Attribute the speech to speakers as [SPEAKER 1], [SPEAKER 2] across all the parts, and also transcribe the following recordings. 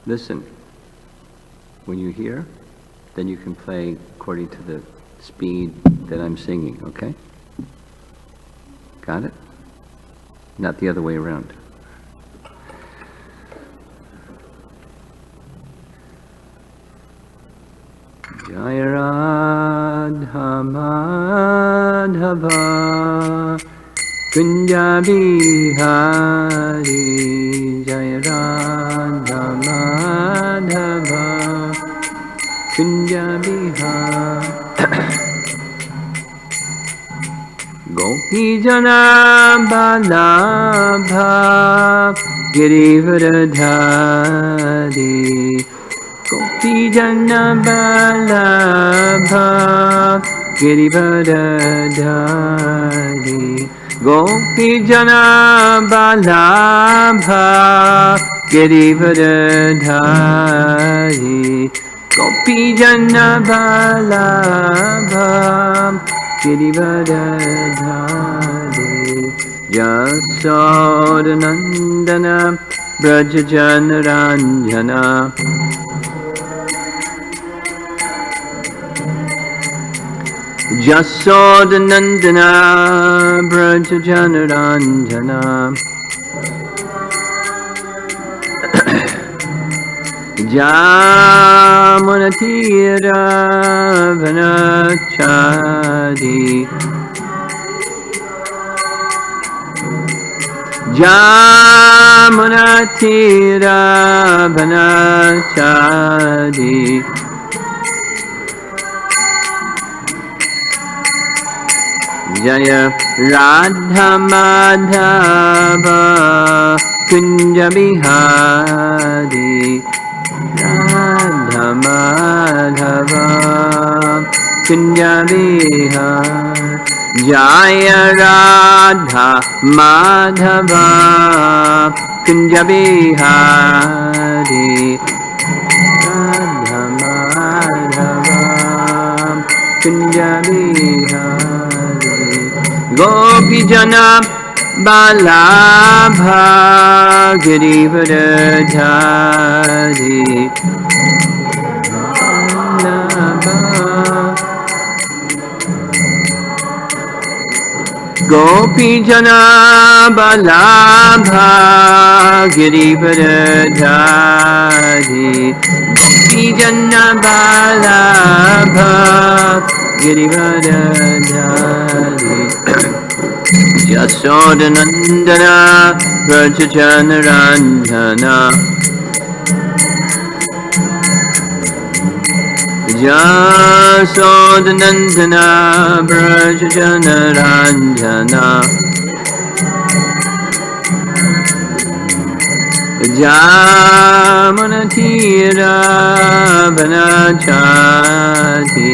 [SPEAKER 1] listen. When you hear, then you can play according to the speed that I'm singing, okay? Got it? Not the other way around. Jaya Radha Madhava Kunja Bihari Jaya Radha Madhava Kunja Bihari Gopi Jana Balabha Girivardhari Gopi Jana Balabha Girivardhari Gopi Jana Balabha Girivardhari Gopi Jana Balabha Girivardhari Jasodanandana Brajajana Ranjana Jasodanandana Brajajana Ranjana Jamunatira Vanachari Jamunatira Vanachari Jaya Radha Madhava Kunja Bihari Radha Madhava Kunja Bihari Jaya Radha Madhava Kunja Bihari Radha Madhava Kunja Bihari Gopi Jana Balabha Girivardhari Gopi Jana Balabha Girivardhari Gopi Jana Balabha Girivardhari Jasodanandana Brajajana Ranjana Jasodanandana Brajajana Ranjana Jamunatira Vanachati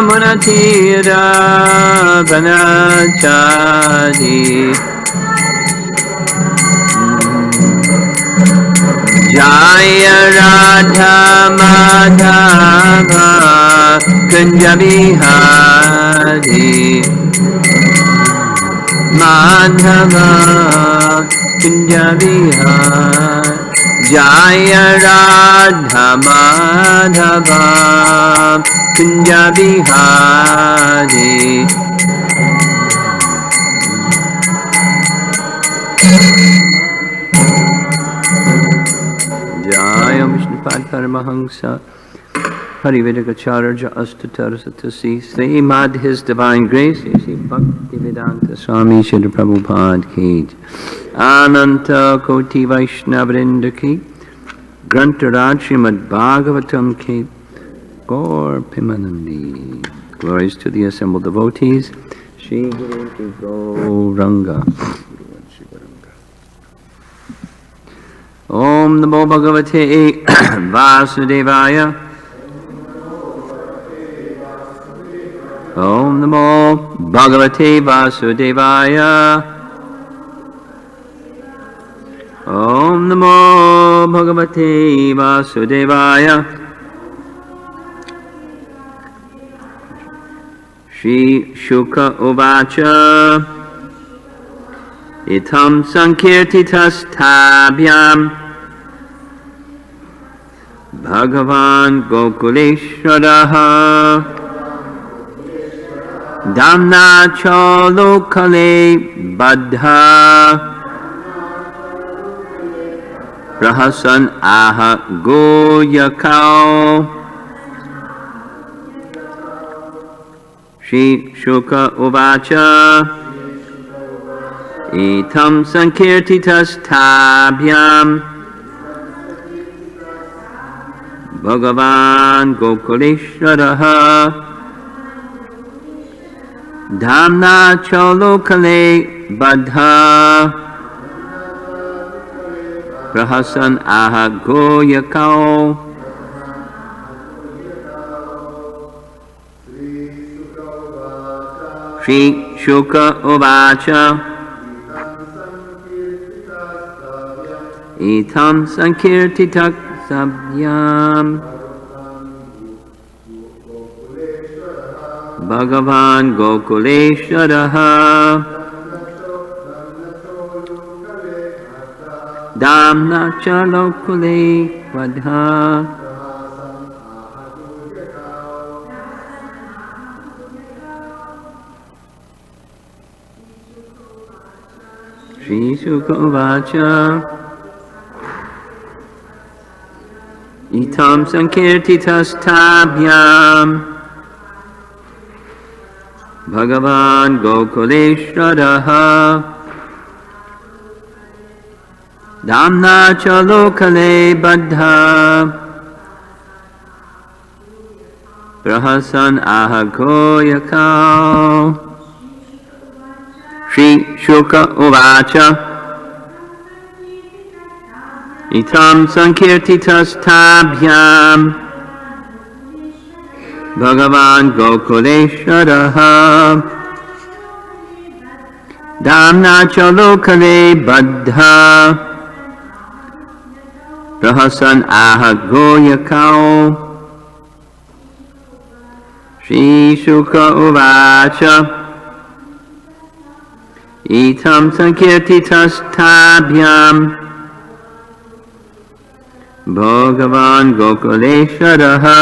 [SPEAKER 1] Jamunatira Vanachari Jaya Radha Madhava Kunja Bihari Madhava Kunja Bihari Jaya Radha Madhava Kunja Bihari Jaya Vishnupad Paramahansa Harivedakacharya Astatar Satasi Srimad His Divine Grace Sri Bhaktivedanta Swami Shri Prabhupada Ki Ananta Koti Vaishnavrinda Ki Grantaraj Srimad Bhagavatam Ki Gaur Pimanandi. Glories to the assembled devotees. Shri Guru Gauranga. Om Namo Bhagavate Vasudevaya. Om Namo Bhagavate Vasudevaya. Om Namo Bhagavate Vasudevaya. Shri Shuka Uvacha Itam sankirtitastabhyam Bhagavan Gokuleshwaraha Damna Chalokale Badha Rahasan Aha Goyakao. Shri Shuka Uvacha Itam Sankirtitastabhyam Bhagavan Gokuleshwaraha Dhamna Chalokale Badha Rahasan Aha Goyakao. Shri Shuka Uvacha Itam Sankirtitastabhyam Bhagavan Gokuleshwaraha Damna Chalokale Badha Shri Shuka Uvacha Itam Sankirtitastabhyam Bhagavan Gokuleshwaraha Damna Chalokale Badha Rahasan Aha Goyakao. Shri Shuka Uvacha Itam Sankirtitastabhyam Bhagavan Gokuleshwaraha Damna Chalokale Badha Rahasan Aha Goyakao. Shri Shuka Uvacha Itam Sankirtitastabhyam Bhagavan Gokuleshwaraha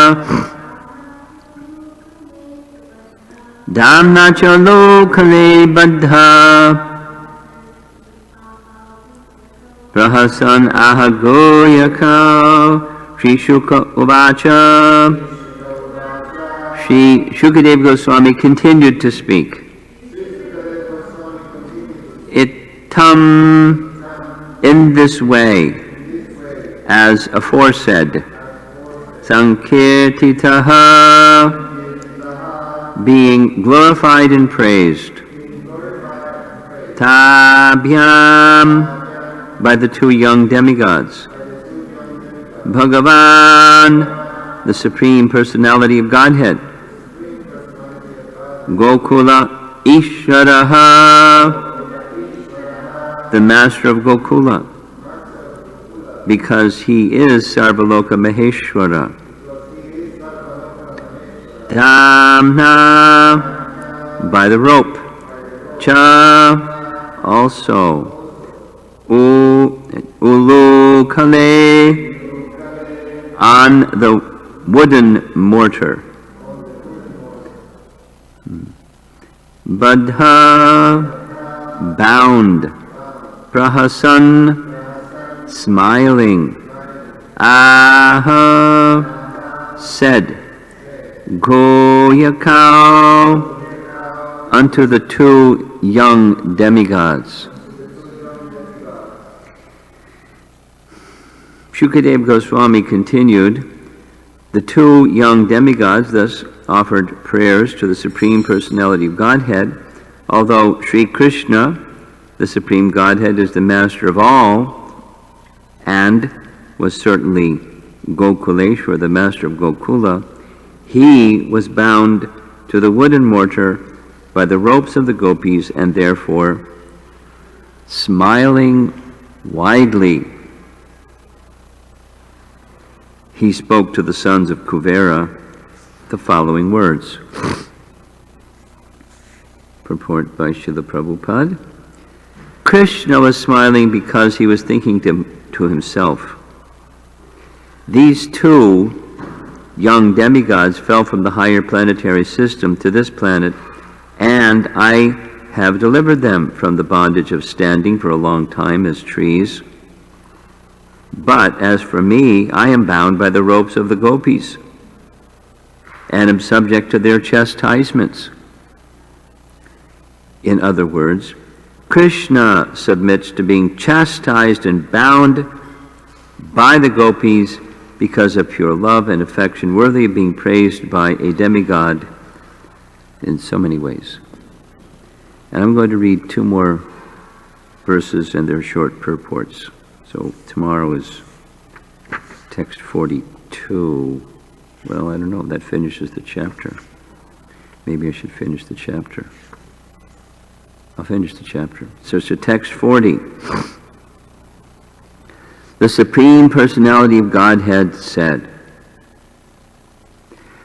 [SPEAKER 1] Damna Chalokale Badha Rahasan Aha Goyakao. Shri Shuka Uvacha Shri Shukadeva Goswami continued to speak. Itam, in this way, as aforesaid, Sankirtitaha, being glorified and praised, Tabhyam, by the two young demigods, Bhagavan, the Supreme Personality of Godhead, Gokula Ishvaraha, the Master of Gokula, because he is Sarvaloka Maheshwara. Damna, by the rope. Cha, also. Ulukale, on the wooden mortar. Badha, bound. Prahasan, smiling. Aha, said. Goyakao, unto the two young demigods. Shukadeva Goswami continued, the two young demigods thus offered prayers to the Supreme Personality of Godhead, although Sri Krishna, the Supreme Godhead, is the master of all, and was certainly Gokuleshwar, the master of Gokula. He was bound to the wooden mortar by the ropes of the gopis, and therefore smiling widely, he spoke to the sons of Kuvera the following words. Purport by Srila Prabhupada. Krishna was smiling because he was thinking to himself, these two young demigods fell from the higher planetary system to this planet, and I have delivered them from the bondage of standing for a long time as trees. But as for me, I am bound by the ropes of the gopis and am subject to their chastisements. In other words, Krishna submits to being chastised and bound by the gopis because of pure love and affection worthy of being praised by a demigod in so many ways. And I'm going to read two more verses and their short purports. So tomorrow is text 42. Well, I don't know, that finishes the chapter. Maybe I should finish the chapter. I'll finish the chapter. So text 40. The Supreme Personality of Godhead said,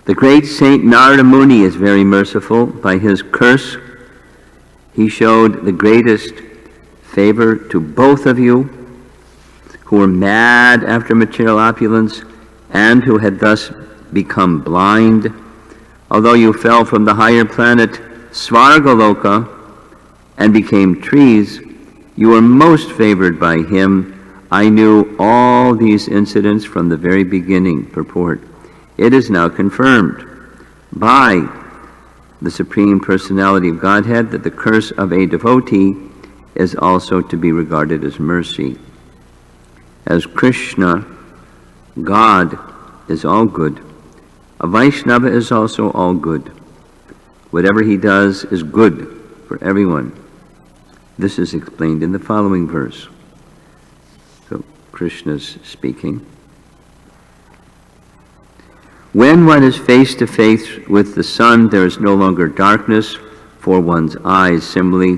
[SPEAKER 1] the great Saint Narada Muni is very merciful. By his curse, he showed the greatest favor to both of you who were mad after material opulence and who had thus become blind. Although you fell from the higher planet Svargaloka and became trees, you were most favored by him. I knew all these incidents from the very beginning. Purport. It is now confirmed by the Supreme Personality of Godhead that the curse of a devotee is also to be regarded as mercy. As Krishna, God, is all good, a Vaishnava is also all good. Whatever he does is good for everyone. This is explained in the following verse. So Krishna's speaking. When one is face to face with the sun, there is no longer darkness for one's eyes. Similarly,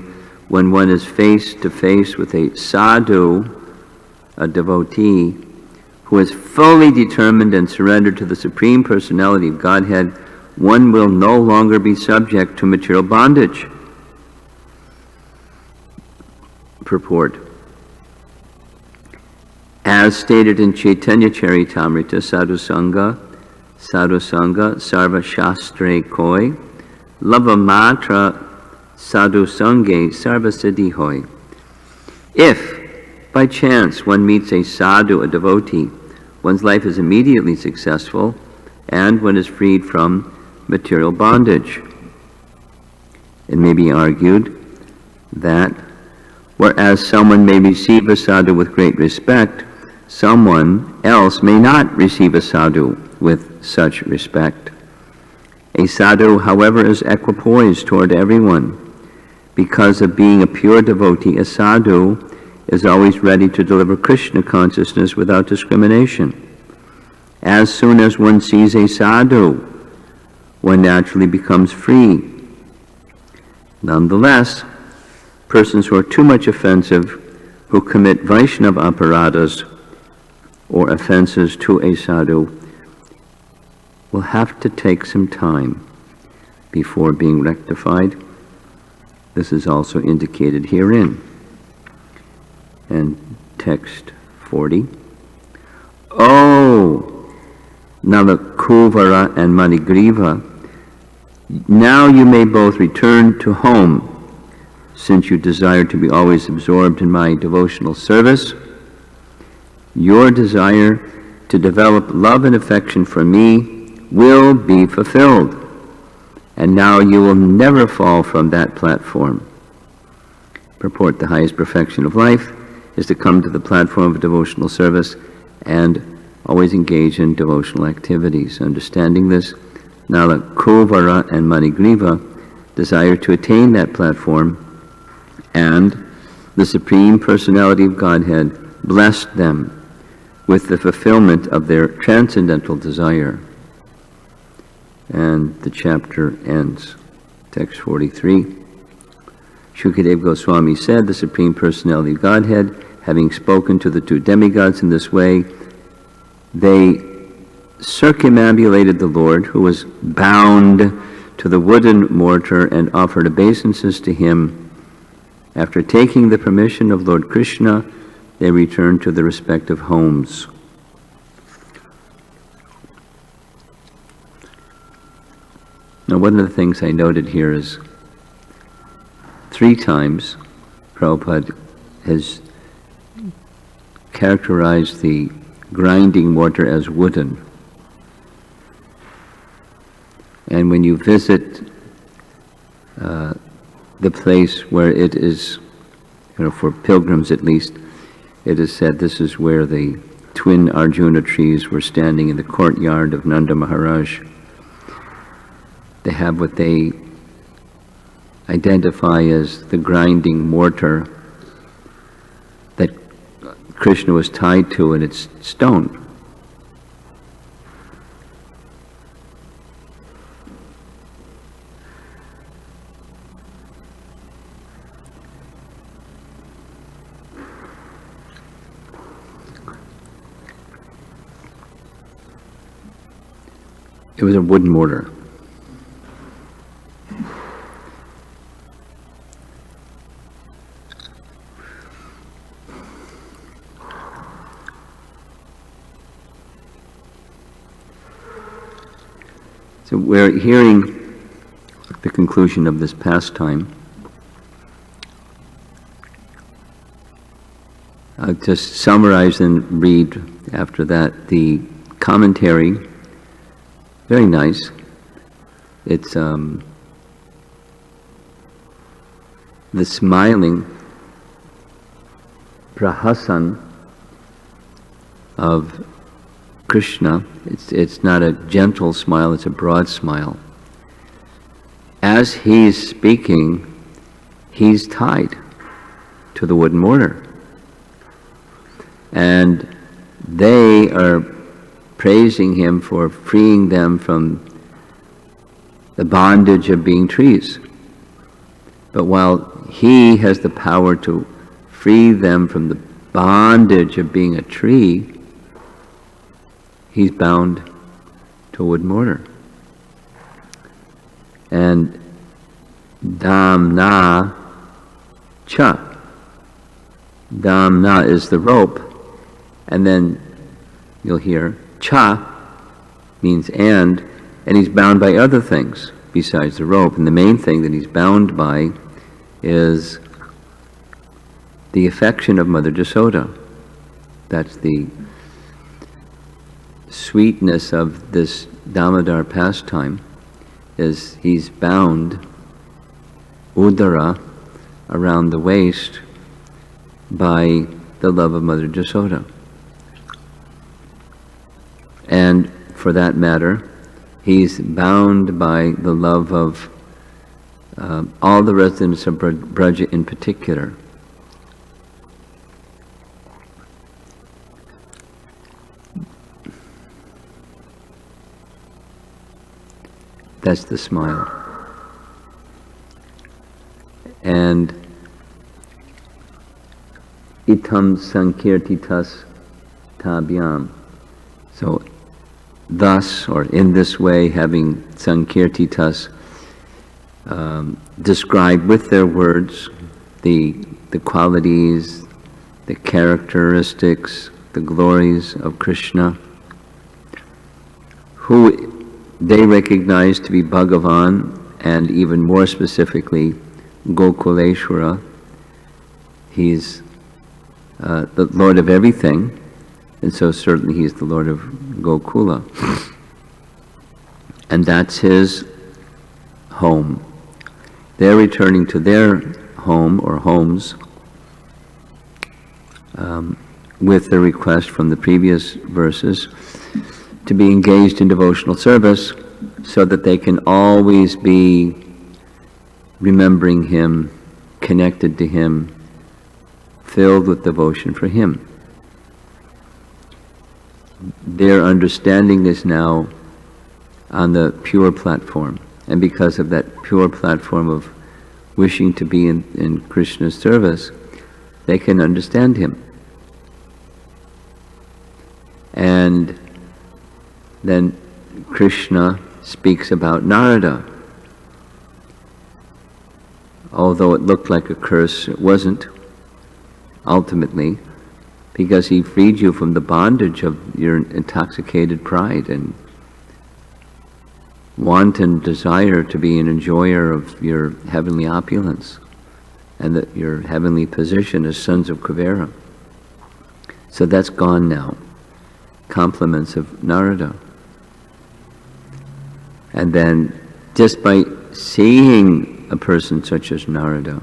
[SPEAKER 1] when one is face to face with a sadhu, a devotee, who is fully determined and surrendered to the Supreme Personality of Godhead, one will no longer be subject to material bondage. Purport. As stated in Chaitanya Charitamrita, Sadhusanga Sarva Shastre Koi, Lavamatra Sadhusange Sarva Siddhi Hoy. If by chance one meets a sadhu, a devotee, one's life is immediately successful and one is freed from material bondage. It may be argued that whereas someone may receive a sadhu with great respect, someone else may not receive a sadhu with such respect. A sadhu, however, is equipoised toward everyone. Because of being a pure devotee, a sadhu is always ready to deliver Krishna consciousness without discrimination. As soon as one sees a sadhu, one naturally becomes free. Nonetheless, persons who are too much offensive, who commit Vaishnava aparadhas or offenses to a sadhu, will have to take some time before being rectified. This is also indicated herein. And text 40. Oh, Nalakuvara and Manigriva, now you may both return to home, since you desire to be always absorbed in my devotional service. Your desire to develop love and affection for me will be fulfilled, and now you will never fall from that platform. Purport. The highest perfection of life is to come to the platform of devotional service and always engage in devotional activities. Understanding this, Nala, Kovara, and Manigriva desire to attain that platform, and the Supreme Personality of Godhead blessed them with the fulfillment of their transcendental desire. And the chapter ends. Text 43. Shukadeva Goswami said, the Supreme Personality of Godhead, having spoken to the two demigods in this way, they circumambulated the Lord, who was bound to the wooden mortar, and offered obeisances to him After taking the permission of Lord Krishna, they returned to their respective homes. Now, one of the things I noted here is 3 times Prabhupada has characterized the grinding mortar as wooden. And when you visit the place where it is, for pilgrims at least, it is said this is where the twin Arjuna trees were standing in the courtyard of Nanda Maharaj. They have what they identify as the grinding mortar that Krishna was tied to, and it's stone. It was a wooden mortar. So we're hearing the conclusion of this pastime. I'll just summarize and read after that the commentary. Very nice. It's the smiling prahasan of Krishna. It's not a gentle smile, it's a broad smile. As he's speaking, he's tied to the wooden mortar. And they are praising him for freeing them from the bondage of being trees. But while he has the power to free them from the bondage of being a tree, he's bound to a wood mortar. And damna cha. Damna is the rope, and then you'll hear cha means and he's bound by other things besides the rope. And the main thing that he's bound by is the affection of Mother Jasoda. That's the sweetness of this Damodar pastime, is he's bound udara around the waist by the love of Mother Jasoda. And for that matter, he's bound by the love of all the residents of Braja in particular. That's the smile. And itam sankirtitas tabhyam. So thus, or in this way, having sankirtitas describe with their words the qualities, the characteristics, the glories of Krishna, who they recognize to be Bhagavan, and even more specifically, Gokuleshwara. He's the Lord of everything, and so certainly he's the Lord of Gokula. And that's his home. They're returning to their home or homes with the request from the previous verses to be engaged in devotional service so that they can always be remembering him, connected to him, filled with devotion for him. Their understanding is now on the pure platform, and because of that pure platform of wishing to be in Krishna's service, they can understand him. And then Krishna speaks about Narada. although it looked like a curse, it wasn't, ultimately, because he freed you from the bondage of your intoxicated pride and wanton desire to be an enjoyer of your heavenly opulence and that your heavenly position as sons of Kuvera. So that's gone now. Compliments of Narada. And then just by seeing a person such as Narada,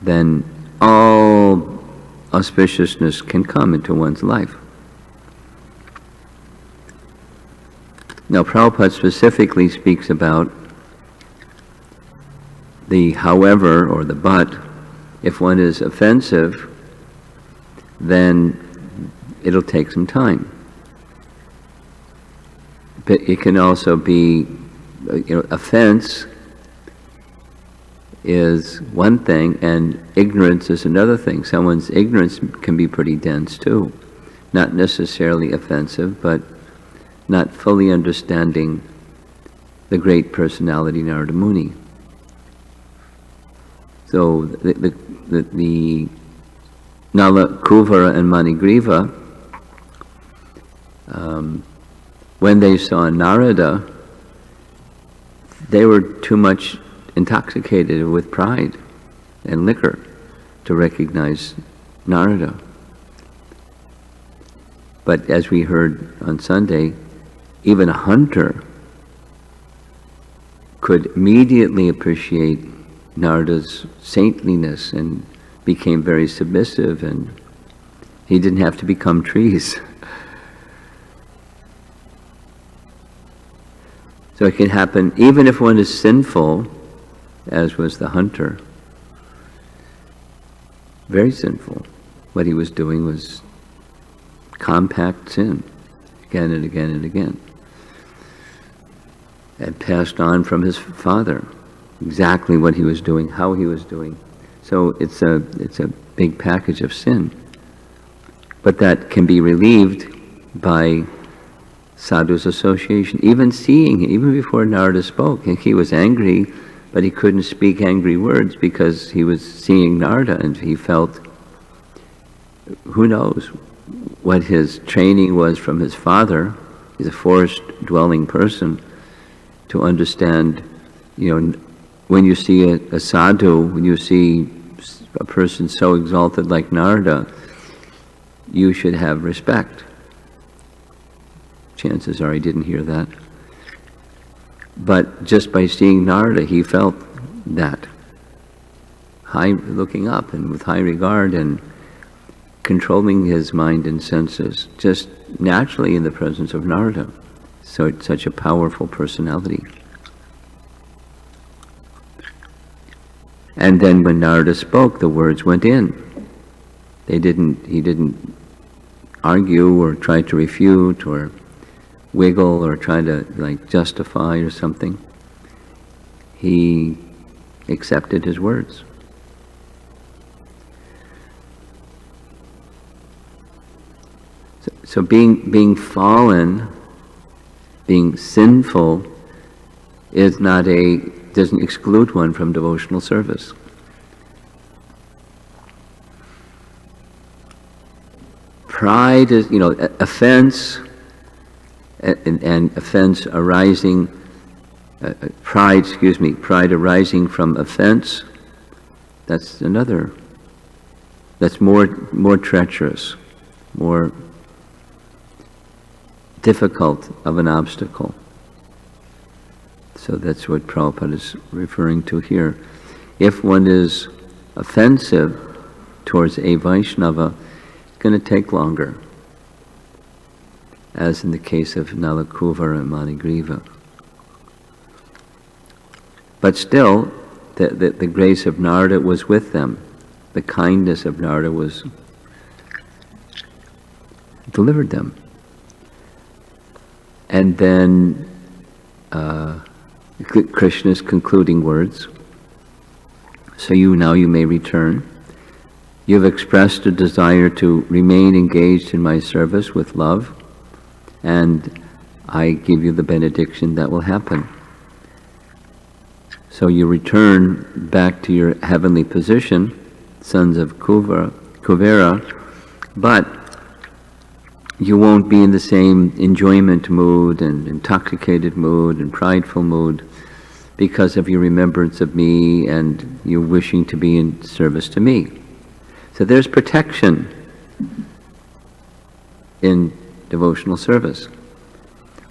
[SPEAKER 1] then all auspiciousness can come into one's life. Now, Prabhupada specifically speaks about the however or the but. If one is offensive, then it'll take some time. But it can also be, offense is one thing and ignorance is another thing. Someone's ignorance can be pretty dense too. Not necessarily offensive, but not fully understanding the great personality Narada Muni. So the Nala, Kuvara and Manigriva, when they saw Narada, they were too much intoxicated with pride and liquor to recognize Narada. But as we heard on Sunday, even a hunter could immediately appreciate Narada's saintliness and became very submissive, and he didn't have to become trees. So it can happen even if one is sinful, as was the hunter. Very sinful. What he was doing was compact sin, again and again and again. And passed on from his father exactly what he was doing, how he was doing. So it's a big package of sin. But that can be relieved by sadhu's association. Even seeing, even before Narada spoke, he was angry, but he couldn't speak angry words because he was seeing Narada, and he felt, who knows what his training was from his father. He's a forest-dwelling person, to understand, when you see a sadhu, when you see a person so exalted like Narada, you should have respect. Chances are he didn't hear that. But just by seeing Narada, he felt that. Looking up and with high regard and controlling his mind and senses, just naturally in the presence of Narada. So it's such a powerful personality. And then when Narada spoke, the words went in. He didn't argue or try to refute or wiggle or try to justify or something. He accepted his words. So being fallen, being sinful, doesn't exclude one from devotional service. Pride is, offense, and offense arising, pride arising from offense, that's more treacherous, more difficult of an obstacle. So that's what Prabhupada is referring to here. If one is offensive towards a Vaishnava, it's going to take longer, as in the case of Nalakuvara and Manigriva. But still, the grace of Narada was with them. The kindness of Narada delivered them. And then Krishna's concluding words. So now you may return. You have expressed a desire to remain engaged in my service with love, and I give you the benediction that will happen. So you return back to your heavenly position, sons of Kuvera, but you won't be in the same enjoyment mood and intoxicated mood and prideful mood because of your remembrance of me and you wishing to be in service to me. So there's protection in devotional service.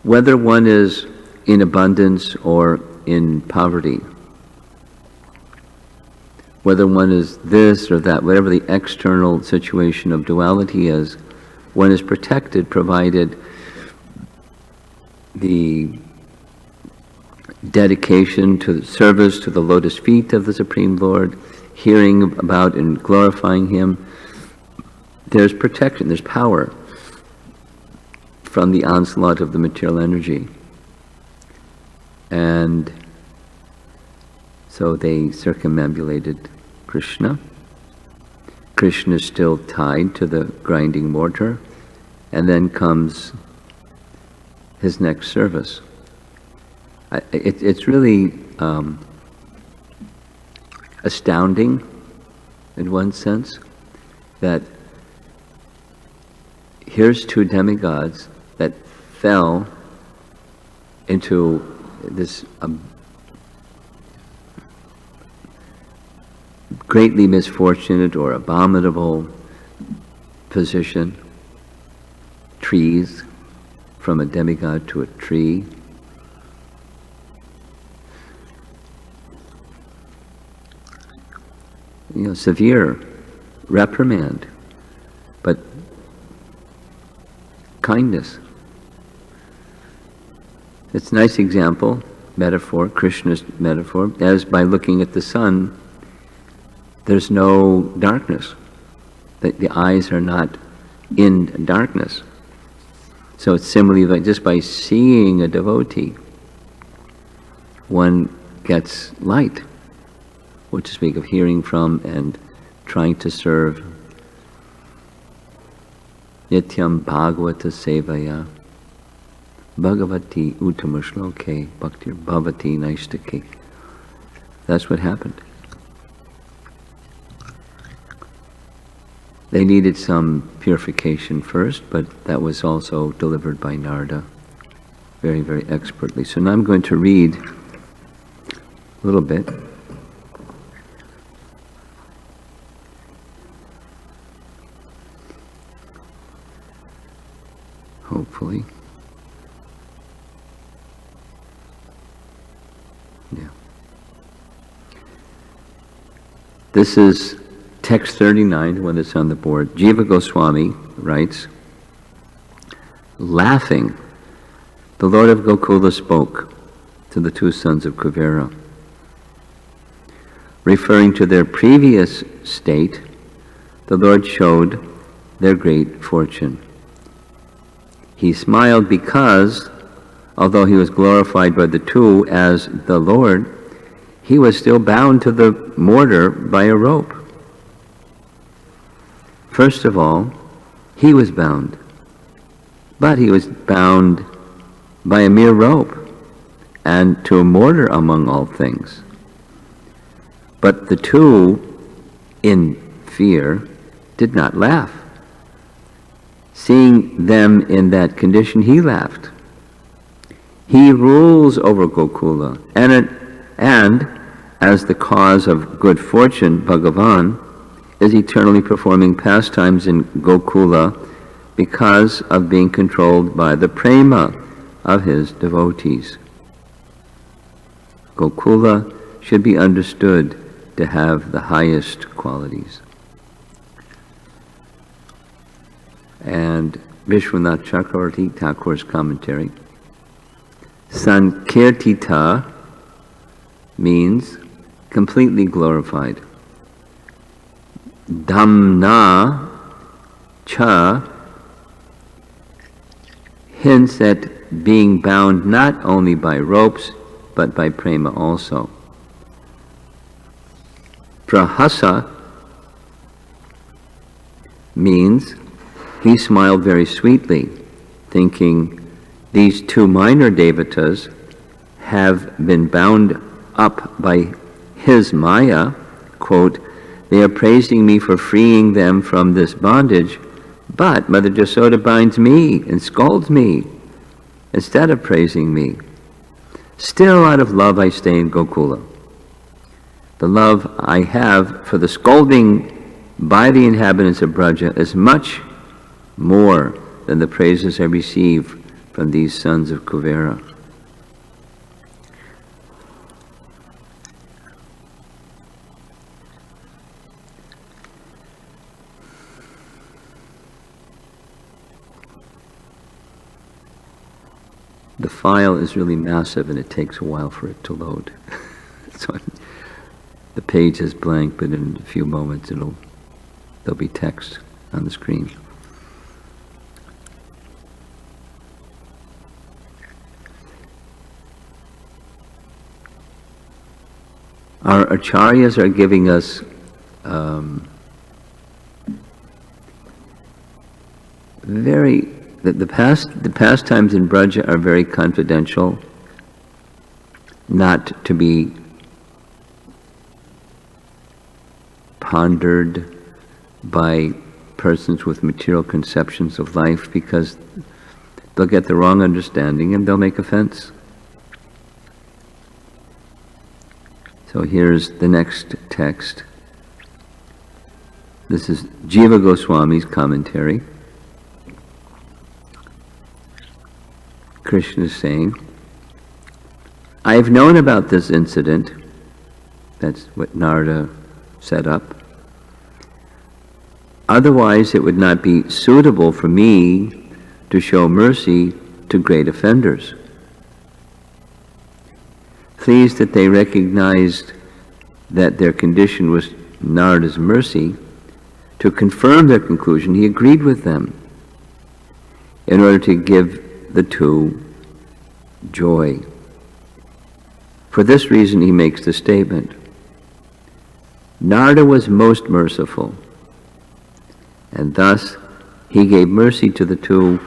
[SPEAKER 1] Whether one is in abundance or in poverty, whether one is this or that, whatever the external situation of duality is, one is protected provided the dedication to the service to the lotus feet of the Supreme Lord, hearing about and glorifying Him. There's protection, there's power from the onslaught of the material energy. And so they circumambulated Krishna. Krishna is still tied to the grinding mortar, and then comes his next service. It's really astounding, in one sense, that here's two demigods that fell into this greatly misfortunate or abominable position, trees, from a demigod to a tree. Severe reprimand, but kindness. It's a nice example, metaphor, Krishna's metaphor, as by looking at the sun, there's no darkness. The eyes are not in darkness. So it's similarly like just by seeing a devotee, one gets light, what to speak of hearing from and trying to serve. Nityam Bhagavata Sevaya Bhagavati Uttama Bhaktir Bhavati Naistaki. That's what happened. They needed some purification first, but that was also delivered by Narada very, very expertly. So now I'm going to read a little bit. Hopefully. Yeah. This is text 39, the one that's on the board. Jiva Goswami writes, laughing, the Lord of Gokula spoke to the two sons of Kuvera. Referring to their previous state, the Lord showed their great fortune. He smiled because, although he was glorified by the two as the Lord, he was still bound to the mortar by a rope. First of all, he was bound, but he was bound by a mere rope and to a mortar among all things. But the two, in fear, did not laugh. Seeing them in that condition, he laughed. He rules over Gokula, and as the cause of good fortune, Bhagavan is eternally performing pastimes in Gokula because of being controlled by the prema of his devotees. Gokula should be understood to have the highest qualities. And Vishwanath Chakravarti Thakur's commentary, Sankirtita means completely glorified. Dhamna cha hints at being bound not only by ropes, but by prema also. Prahasa means he smiled very sweetly, thinking these two minor devatas have been bound up by his Maya, quote, they are praising me for freeing them from this bondage, but Mother Jasoda binds me and scolds me instead of praising me. Still out of love I stay in Gokula. The love I have for the scolding by the inhabitants of Braja is much more than the praises I receive from these sons of Kuvera. The file is really massive and it takes a while for it to load. So the page is blank, but in a few moments there'll be text on the screen. Our acharyas are giving us the pastimes in Braja are very confidential, not to be pondered by persons with material conceptions of life, because they'll get the wrong understanding and they'll make offense. So here's the next text. This is Jiva Goswami's commentary. Krishna is saying, I have known about this incident. That's what Narada set up. Otherwise, it would not be suitable for me to show mercy to great offenders. Pleased that they recognized that their condition was Narada's mercy, to confirm their conclusion, he agreed with them in order to give the two joy. For this reason he makes the statement, Narada was most merciful, and thus he gave mercy to the two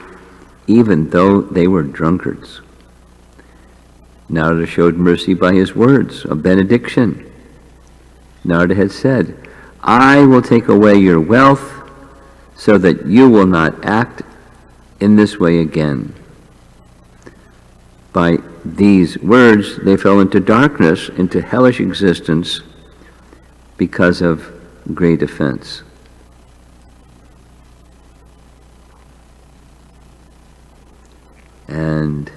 [SPEAKER 1] even though they were drunkards. Narada showed mercy by his words of benediction. Narada had said, I will take away your wealth so that you will not act in this way again. By these words, they fell into darkness, into hellish existence, because of great offense. And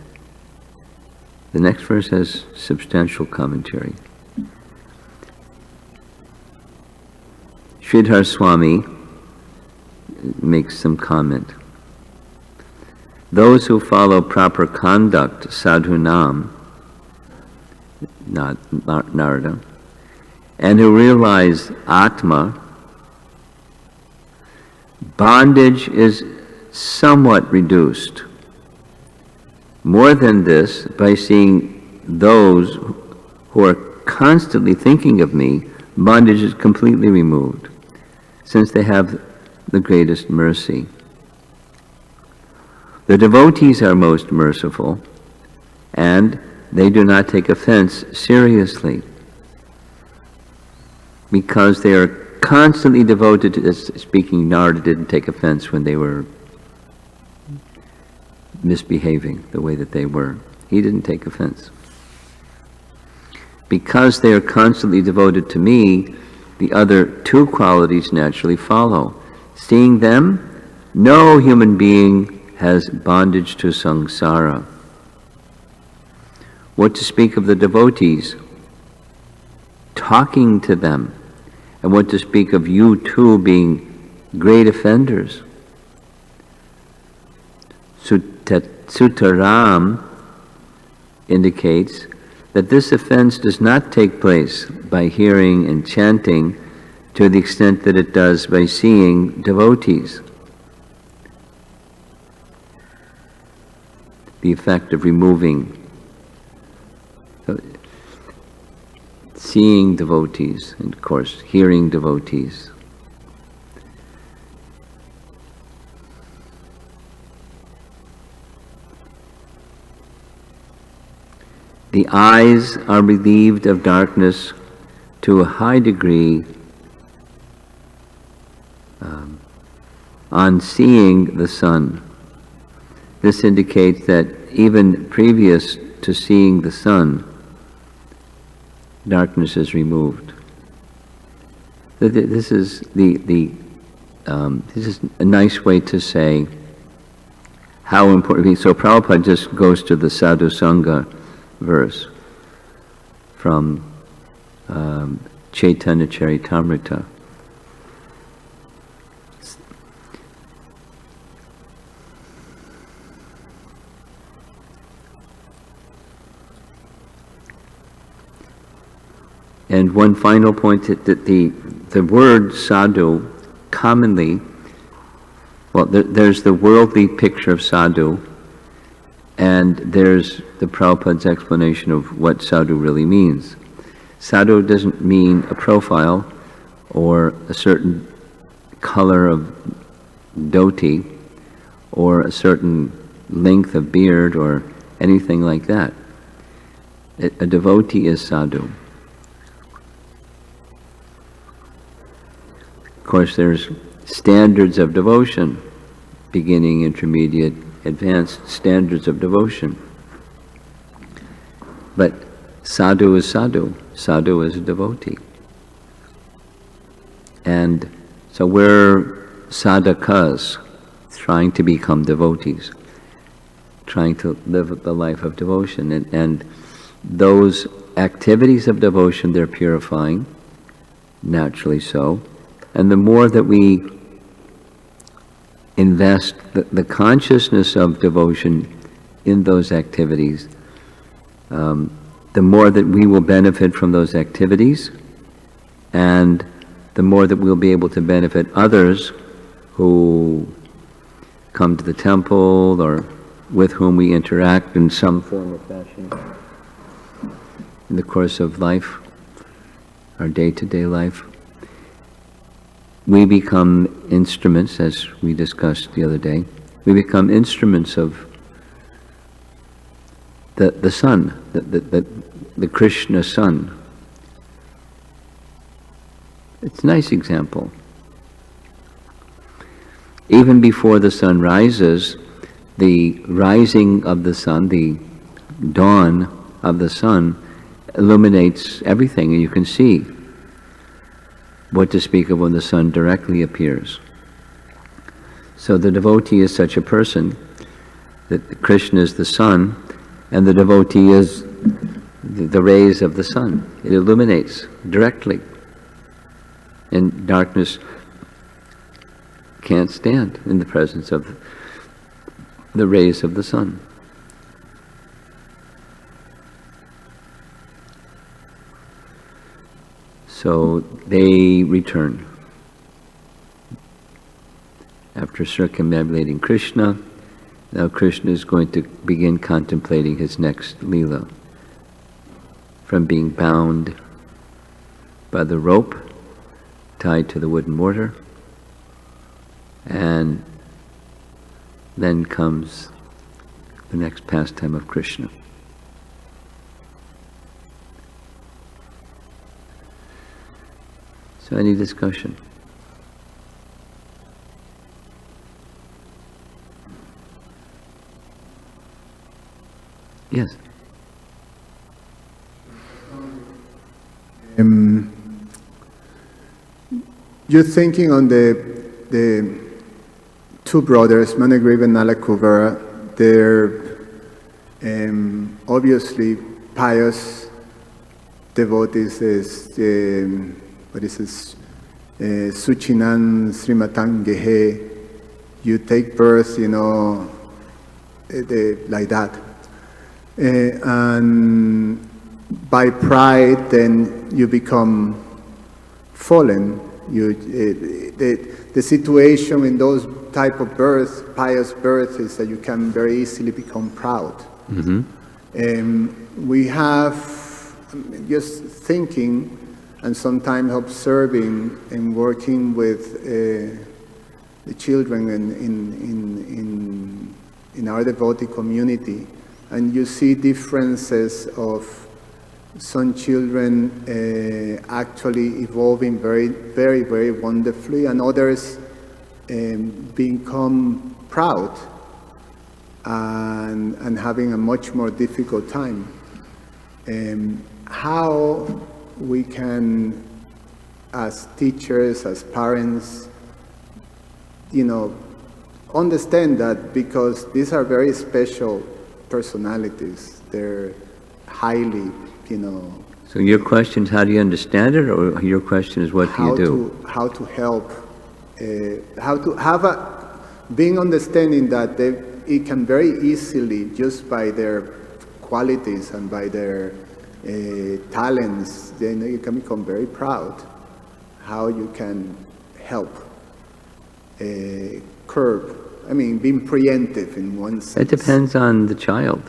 [SPEAKER 1] the next verse has substantial commentary. Sridhar Swami makes some comment. Those who follow proper conduct, sadhunam, not Narada, and who realize Atma, bondage is somewhat reduced. More than this, by seeing those who are constantly thinking of me, bondage is completely removed, since they have the greatest mercy. The devotees are most merciful, and they do not take offense seriously, because they are constantly devoted to this. Speaking, Narada didn't take offense when they were misbehaving the way that they were. He didn't take offense. Because they are constantly devoted to me, the other two qualities naturally follow. Seeing them, no human being has bondage to samsara. What to speak of the devotees? Talking to them. And what to speak of you too being great offenders? Sutaram indicates that this offense does not take place by hearing and chanting to the extent that it does by seeing devotees. The effect of removing, seeing devotees, and of course hearing devotees. The eyes are relieved of darkness to a high degree on seeing the sun. This indicates that even previous to seeing the sun, darkness is removed. This is this is a nice way to say how important. So Prabhupada just goes to the Sadhu Sangha verse from Chaitanya Charitamrita. And one final point, that the word sadhu commonly, well, there's the worldly picture of sadhu, and there's the Prabhupada's explanation of what sadhu really means. Sadhu doesn't mean a profile or a certain color of dhoti or a certain length of beard or anything like that. A devotee is sadhu. Of course, there's standards of devotion, beginning, intermediate, advanced standards of devotion. But sadhu is sadhu. Sadhu is a devotee. And so we're sadhakas, trying to become devotees, trying to live the life of devotion. And those activities of devotion, they're purifying, naturally so. And the more that we invest the consciousness of devotion in those activities, the more that we will benefit from those activities, and the more that we'll be able to benefit others who come to the temple or with whom we interact in some form or fashion in the course of life, our day-to-day life. We become instruments, as we discussed the other day. We become instruments of the sun, the Krishna sun. It's a nice example. Even before the sun rises, the rising of the sun, the dawn of the sun, illuminates everything, and you can see. What to speak of when the sun directly appears. So the devotee is such a person, that Krishna is the sun, and the devotee is the rays of the sun. It illuminates directly. And darkness can't stand in the presence of the rays of the sun. So they return. After circumambulating Krishna, now Krishna is going to begin contemplating his next Leela. From being bound by the rope tied to the wooden mortar, and then comes the next pastime of Krishna. So any discussion? Yes.
[SPEAKER 2] You're thinking on the two brothers, Managriva and Nalakuvara. They're obviously pious devotees. What is this? Suchinan Srimatan Gehe. You take birth, like that. And by pride, then you become fallen. The situation in those type of births, pious births, is that you can very easily become proud.
[SPEAKER 1] Mm-hmm.
[SPEAKER 2] We have just thinking and sometimes observing and working with the children in our devotee community. and you see differences of some children actually evolving very, very, very wonderfully, and others become proud and having a much more difficult time. How we can, as teachers, as parents, understand that, because these are very special personalities. They're highly,
[SPEAKER 1] So your question is, how do you understand it, or your question is, what do you do?
[SPEAKER 2] How to help, how to have being understanding that it can very easily, just by their qualities and by their talents, then you can become very proud. How you can help curb, being preemptive in one sense.
[SPEAKER 1] It depends on the child.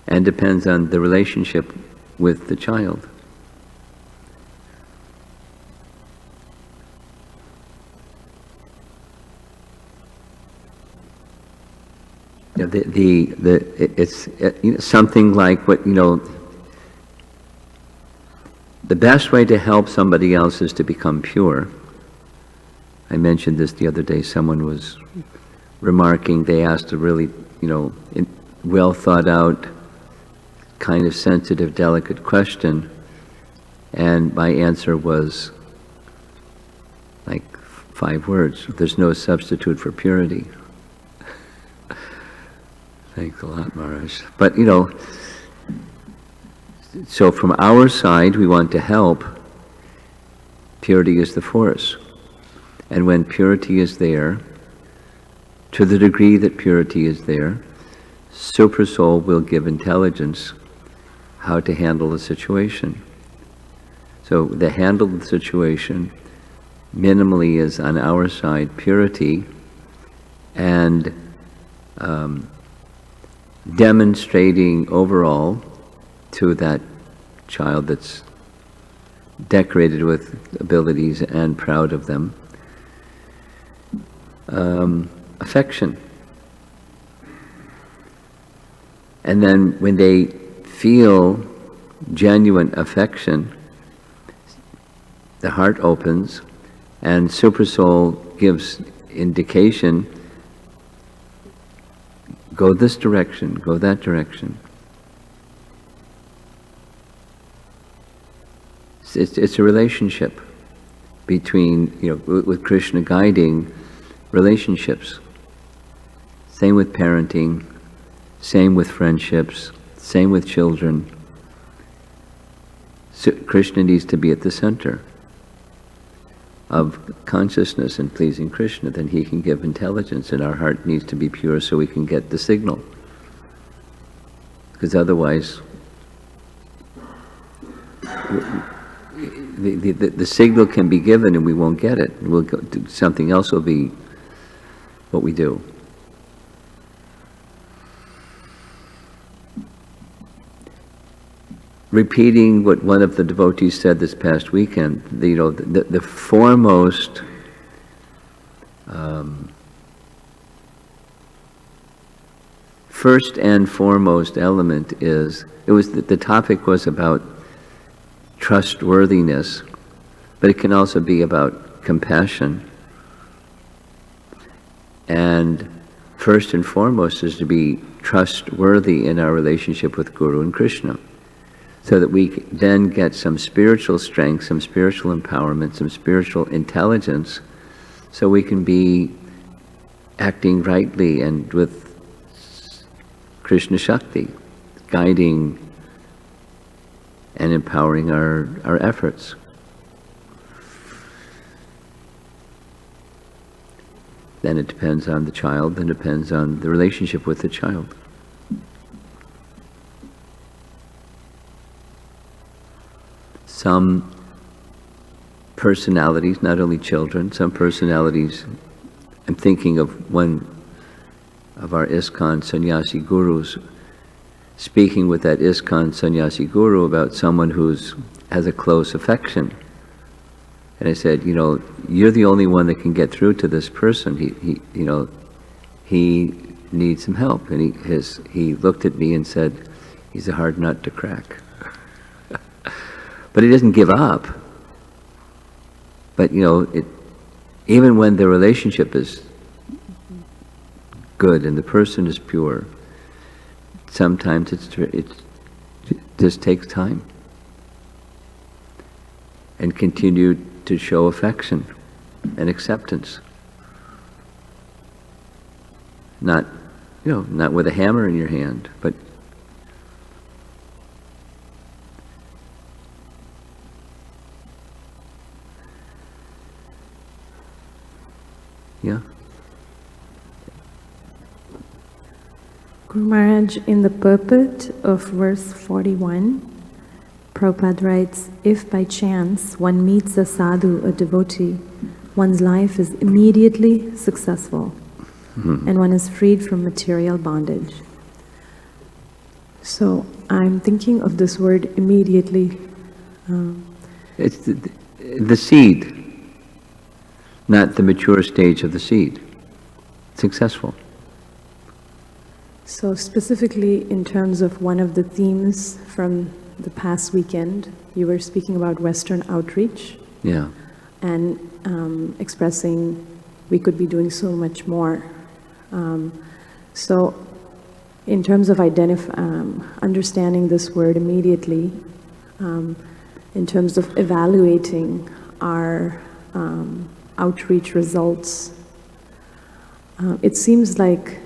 [SPEAKER 1] And depends on the relationship with the child. It's something like what, the best way to help somebody else is to become pure. I mentioned this the other day. Someone was remarking, they asked a really, well thought out, kind of sensitive, delicate question, and my answer was like 5 words: there's no substitute for purity. Thanks a lot, Maharaj. But so from our side, we want to help. Purity is the force. And when purity is there, to the degree that purity is there, Super Soul will give intelligence how to handle the situation. So the handle of the situation minimally is on our side purity, and demonstrating overall to that child that's decorated with abilities and proud of them, affection. And then when they feel genuine affection, the heart opens, and Super Soul gives indication: go this direction, go that direction. It's a relationship between, with Krishna guiding relationships. Same with parenting, same with friendships, same with children. So Krishna needs to be at the center of consciousness and pleasing Krishna. Then he can give intelligence, and our heart needs to be pure so we can get the signal. Because otherwise, the signal can be given and we won't get it. We'll go do something else. Will be what we do. Repeating what one of the devotees said this past weekend, the foremost first and foremost element is, the topic was about trustworthiness, but it can also be about compassion. And first and foremost is to be trustworthy in our relationship with Guru and Krishna, so that we then get some spiritual strength, some spiritual empowerment, some spiritual intelligence, so we can be acting rightly and with Krishna Shakti, guiding and empowering our efforts. Then it depends on the child, then it depends on the relationship with the child. Some personalities, not only children, some personalities, I'm thinking of one of our ISKCON sannyasi gurus, speaking with that ISKCON sannyasi guru about someone has a close affection. And I said, you're the only one that can get through to this person. he needs some help. And he looked at me and said, he's a hard nut to crack. But he doesn't give up. But even when the relationship is good and the person is pure, sometimes it just takes time. And continue to show affection and acceptance. Not with a hammer in your hand, but yeah.
[SPEAKER 3] Guru Maharaj, in the purport of verse 41, Prabhupada writes, if by chance one meets a sadhu, a devotee, one's life is immediately successful. And one is freed from material bondage. So I'm thinking of this word immediately.
[SPEAKER 1] It's the seed, not the mature stage of the seed. Successful.
[SPEAKER 3] So specifically in terms of one of the themes from the past weekend, you were speaking about Western outreach.
[SPEAKER 1] Yeah.
[SPEAKER 3] And expressing we could be doing so much more. So in terms of understanding this word immediately, in terms of evaluating our outreach results, it seems like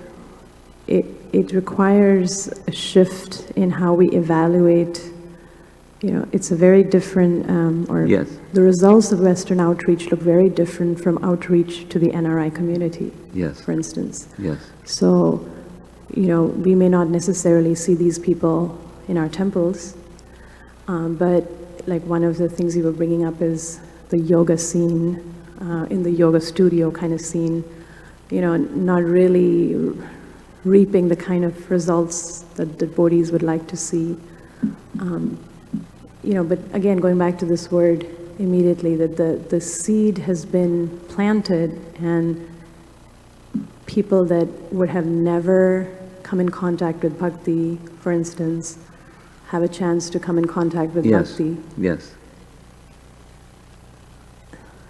[SPEAKER 3] it requires a shift in how we evaluate. It's a very different,
[SPEAKER 1] Yes.
[SPEAKER 3] The results of Western outreach look very different from outreach to the NRI community,
[SPEAKER 1] Yes.
[SPEAKER 3] for instance.
[SPEAKER 1] Yes.
[SPEAKER 3] So, we may not necessarily see these people in our temples, but like one of the things you were bringing up is the yoga scene, in the yoga studio kind of scene, not really reaping the kind of results that the devotees would like to see. But again, going back to this word immediately, that the seed has been planted, and people that would have never come in contact with bhakti, for instance, have a chance to come in contact with bhakti.
[SPEAKER 1] Yes.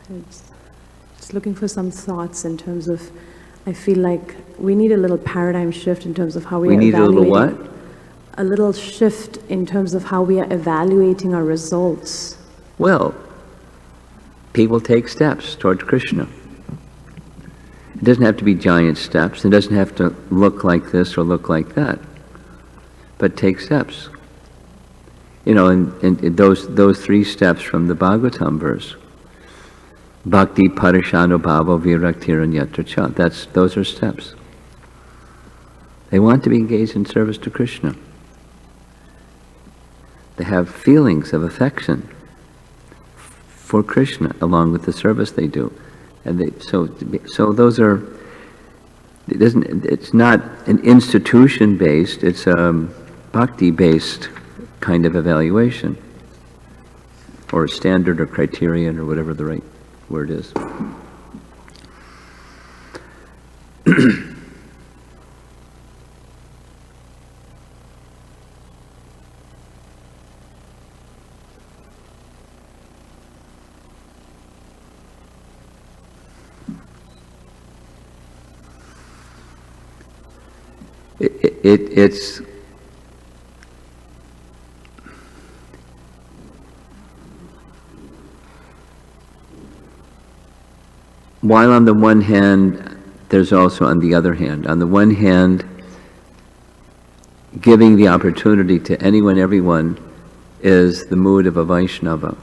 [SPEAKER 3] It's just looking for some thoughts in terms of, I feel like we need a little paradigm shift in terms of how we are
[SPEAKER 1] need
[SPEAKER 3] evaluating.
[SPEAKER 1] a little what?
[SPEAKER 3] A little shift in terms of how we are evaluating our results.
[SPEAKER 1] Well, people take steps toward Krishna. It doesn't have to be giant steps. It doesn't have to look like this or look like that. But take steps. And those three steps from the Bhagavatam verse. Bhakti parishano bhava viraktiranyatra cha. Those are steps. They want to be engaged in service to Krishna. They have feelings of affection for Krishna along with the service they do. And so those are, it's not an institution-based, it's a bhakti-based kind of evaluation, or standard or criterion or whatever the right word is. It's while on the one hand, there's also on the other hand. On the one hand, giving the opportunity to anyone, everyone, is the mood of a Vaishnava.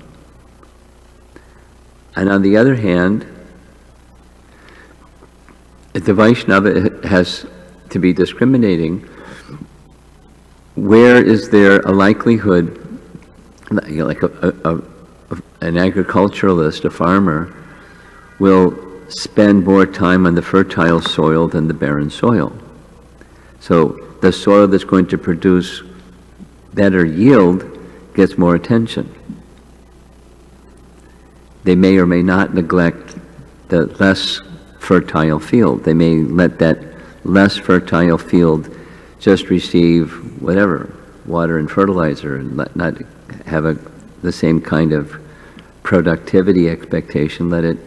[SPEAKER 1] And on the other hand, the Vaishnava has to be discriminating. Where is there a likelihood, like an agriculturalist, a farmer, will spend more time on the fertile soil than the barren soil? So the soil that's going to produce better yield gets more attention. They may or may not neglect the less fertile field. They may let that less fertile field just receive whatever, water and fertilizer, and not have the same kind of productivity expectation. Let it,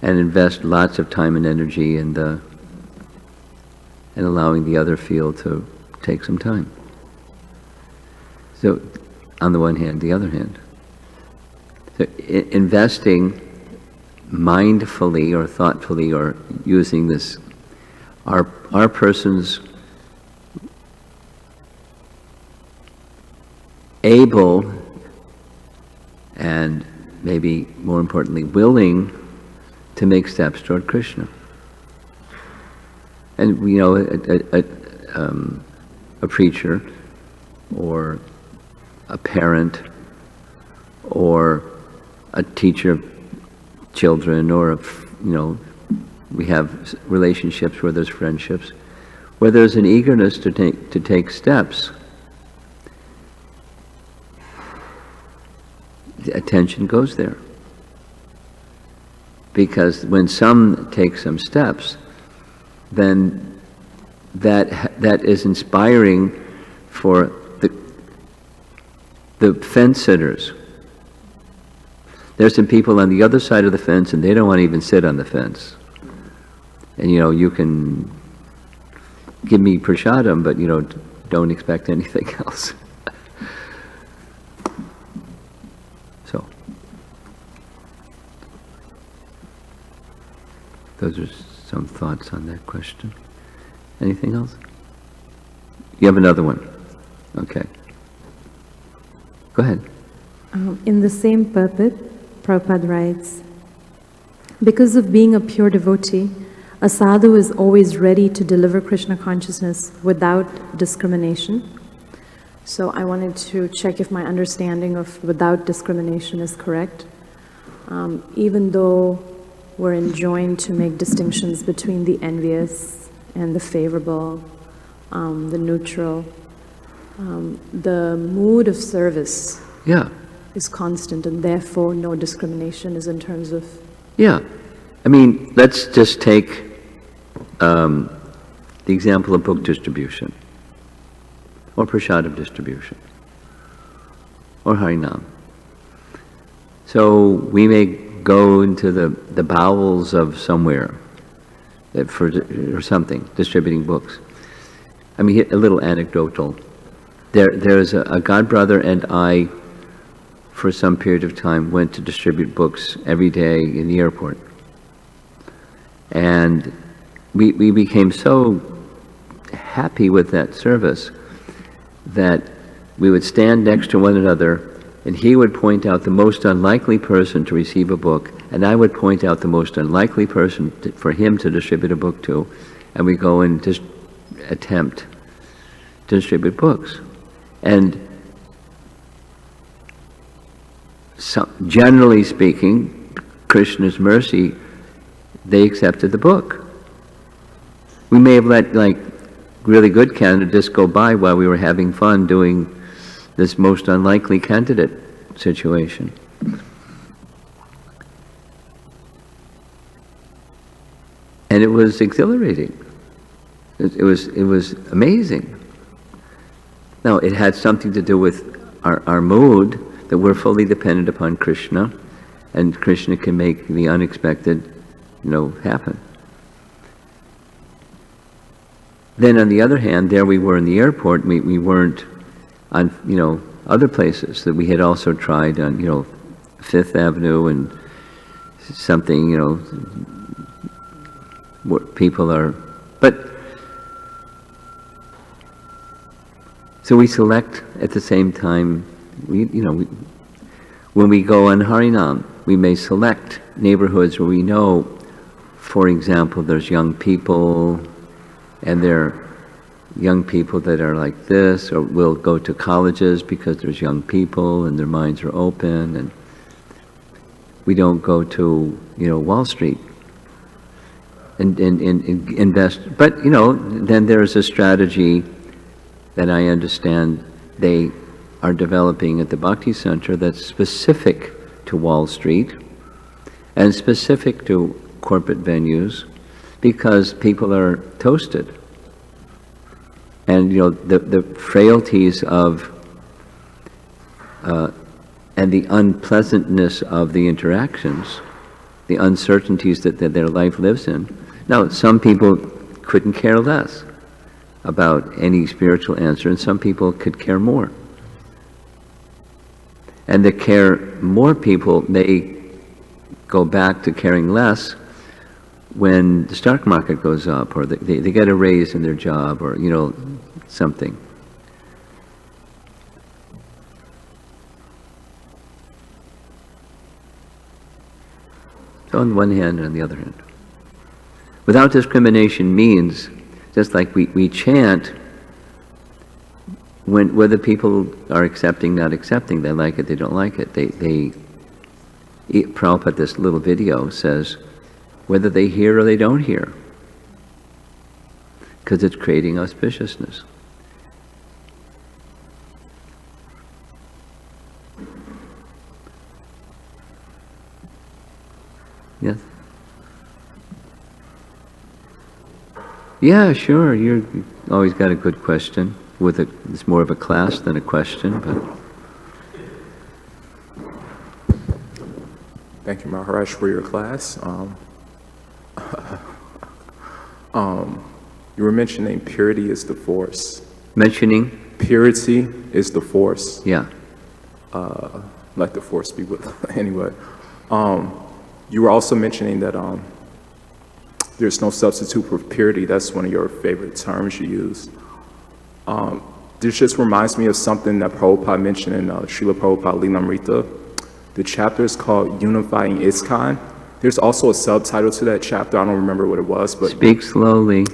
[SPEAKER 1] and invest lots of time and energy in and allowing the other field to take some time. So, on the one hand, the other hand. So, investing mindfully or thoughtfully, or using this, our person's able and maybe more importantly willing to make steps toward Krishna. And you know, a preacher or a parent or a teacher of children, or we have relationships where there's friendships, where there's an eagerness to take steps. The attention goes there. Because when some take some steps, then that is inspiring for the fence sitters. There's some people on the other side of the fence, and they don't want to even sit on the fence. And you can give me prasadam, but don't expect anything else. So, those are some thoughts on that question. Anything else? You have another one? Okay. Go ahead.
[SPEAKER 3] In the same purport, Prabhupada writes, because of being a pure devotee, a sadhu is always ready to deliver Krishna consciousness without discrimination. So I wanted to check if my understanding of without discrimination is correct. Even though we're enjoined to make distinctions between the envious and the favorable, the neutral, the mood of service is constant, and therefore no discrimination is in terms of...
[SPEAKER 1] Yeah. I mean, let's just take the example of book distribution, or prasadam distribution, or Harinam. So we may go into the bowels of somewhere or something, distributing books. I mean, a little anecdotal. There's a godbrother and I, for some period of time, went to distribute books every day in the airport. And we became so happy with that service that we would stand next to one another, and he would point out the most unlikely person to receive a book, and I would point out the most unlikely person for him to distribute a book to, and we go and just attempt to distribute books. And generally speaking, Krishna's mercy, they accepted the book. We may have let really good candidates go by while we were having fun doing this most unlikely candidate situation. And it was exhilarating. It was amazing. Now, it had something to do with our mood, that we're fully dependent upon Krishna, and Krishna can make the unexpected, happen. Then on the other hand, there we were in the airport, we weren't on, other places that we had also tried on, Fifth Avenue and something, where people are, but, so we select at the same time, when we go on Harinam, we may select neighborhoods where we know, for example, there's young people, and they're young people that are like this, or we'll go to colleges because there's young people and their minds are open, and we don't go to, Wall Street and invest. But, then there's a strategy that I understand they are developing at the Bhakti Center that's specific to Wall Street and specific to corporate venues, Because people are toasted. And, the frailties of, and the unpleasantness of the interactions, the uncertainties that their life lives in. Now, some people couldn't care less about any spiritual answer, and some people could care more. And the care more people may go back to caring less when the stock market goes up, or they get a raise in their job, or, something. So on one hand and on the other hand. Without discrimination means, just like we chant, whether people are accepting, not accepting, they like it, they don't like it. Prabhupada, this little video says, whether they hear or they don't hear, because it's creating auspiciousness. Yes? Yeah, sure. You always got a good question. It's more of a class than a question, but.
[SPEAKER 4] Thank you, Maharaj, for your class. You were mentioning purity is the force.
[SPEAKER 1] Mentioning?
[SPEAKER 4] Purity is the force.
[SPEAKER 1] Yeah.
[SPEAKER 4] Let the force be with anyway. You were also mentioning that there's no substitute for purity. That's one of your favorite terms you use. This just reminds me of something that Prabhupada mentioned in Srila Prabhupada Lilamrita. The chapter is called Unifying ISKCON. There's also a subtitle to that chapter. I don't remember what it was, but
[SPEAKER 1] Speak slowly.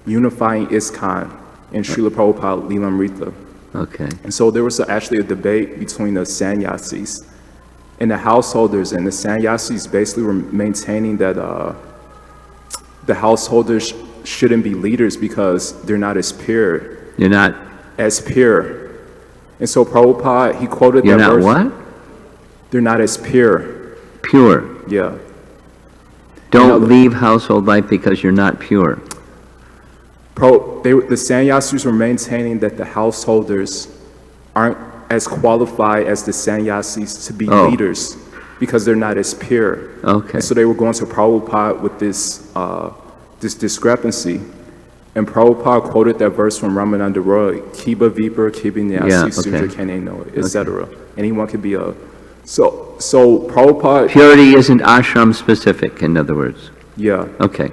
[SPEAKER 4] Unifying ISKCON in Srila Prabhupada Lilamrita.
[SPEAKER 1] Okay.
[SPEAKER 4] And so there was actually a debate between the sannyasis and the householders, and the sannyasis basically were maintaining that the householders shouldn't be leaders because they're not as pure.
[SPEAKER 1] You're not.
[SPEAKER 4] As pure. And so Prabhupada, he quoted
[SPEAKER 1] You're
[SPEAKER 4] that
[SPEAKER 1] not
[SPEAKER 4] verse.
[SPEAKER 1] what?
[SPEAKER 4] They're not as pure.
[SPEAKER 1] Pure.
[SPEAKER 4] Yeah.
[SPEAKER 1] Don't leave household life because you're not pure.
[SPEAKER 4] The sannyasis were maintaining that the householders aren't as qualified as the sannyasis to be leaders because they're not as pure.
[SPEAKER 1] Okay.
[SPEAKER 4] And so they were going to Prabhupada with this discrepancy. And Prabhupada quoted that verse from Ramananda Roy, Kiba Vipar, Kiba Nyasi, Sudra Kaneno, etc. Anyone could be a... So Prabhupada...
[SPEAKER 1] Purity isn't ashram specific, in other words.
[SPEAKER 4] Yeah.
[SPEAKER 1] Okay.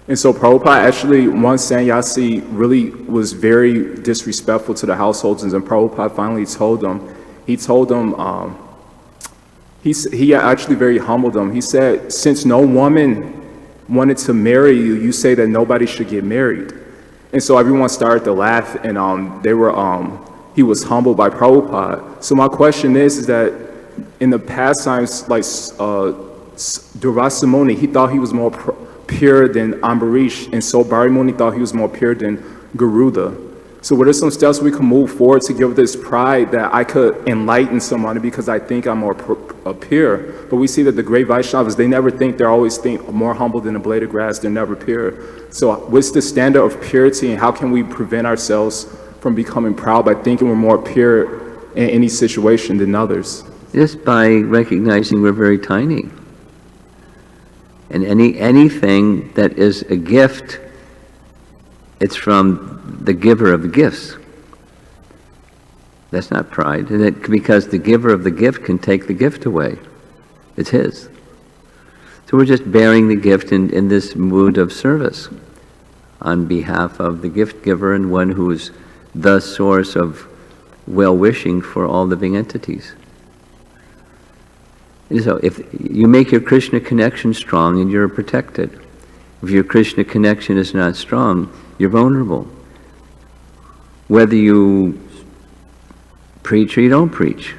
[SPEAKER 4] And so Prabhupada actually, one sannyasi really was very disrespectful to the householders, and Prabhupada finally told them, he actually very humbled them. He said, since no woman wanted to marry you, you say that nobody should get married. And so everyone started to laugh, and he was humbled by Prabhupada. So my question is that in the past times, like Durvasa Muni, he thought he was more pure than Ambarish, and so Bari Muni thought he was more pure than Garuda. So what are some steps we can move forward to give this pride that I could enlighten somebody because I think I'm more pure? But we see that the great Vaishnavas, they never think, they're always more humble than a blade of grass, they're never pure. So what's the standard of purity, and how can we prevent ourselves from becoming proud by thinking we're more pure in any situation than others?
[SPEAKER 1] Just by recognizing we're very tiny. And anything that is a gift, it's from the giver of the gifts. That's not pride. And because the giver of the gift can take the gift away. It's his. So we're just bearing the gift in this mood of service on behalf of the gift giver and one who is the source of well-wishing for all living entities. And so if you make your Krishna connection strong, and you're protected. If your Krishna connection is not strong, you're vulnerable. Whether you preach or you don't preach.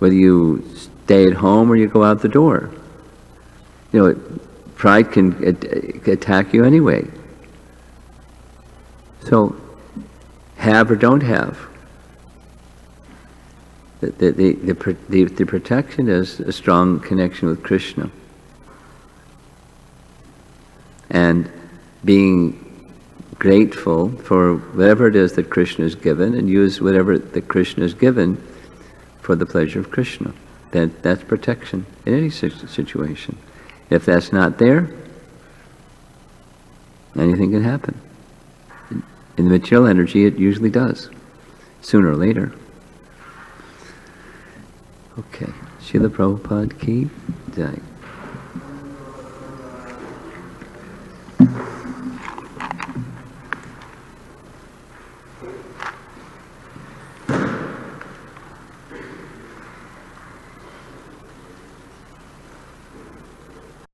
[SPEAKER 1] Whether you stay at home or you go out the door. Pride can attack you anyway. So, have or don't have. The protection is a strong connection with Krishna. and being grateful for whatever it is that Krishna has given, and use whatever that Krishna has given for the pleasure of Krishna. That's protection in any situation. If that's not there, anything can happen. In the material energy, it usually does, sooner or later. Okay. Srila Prabhupada ki jai.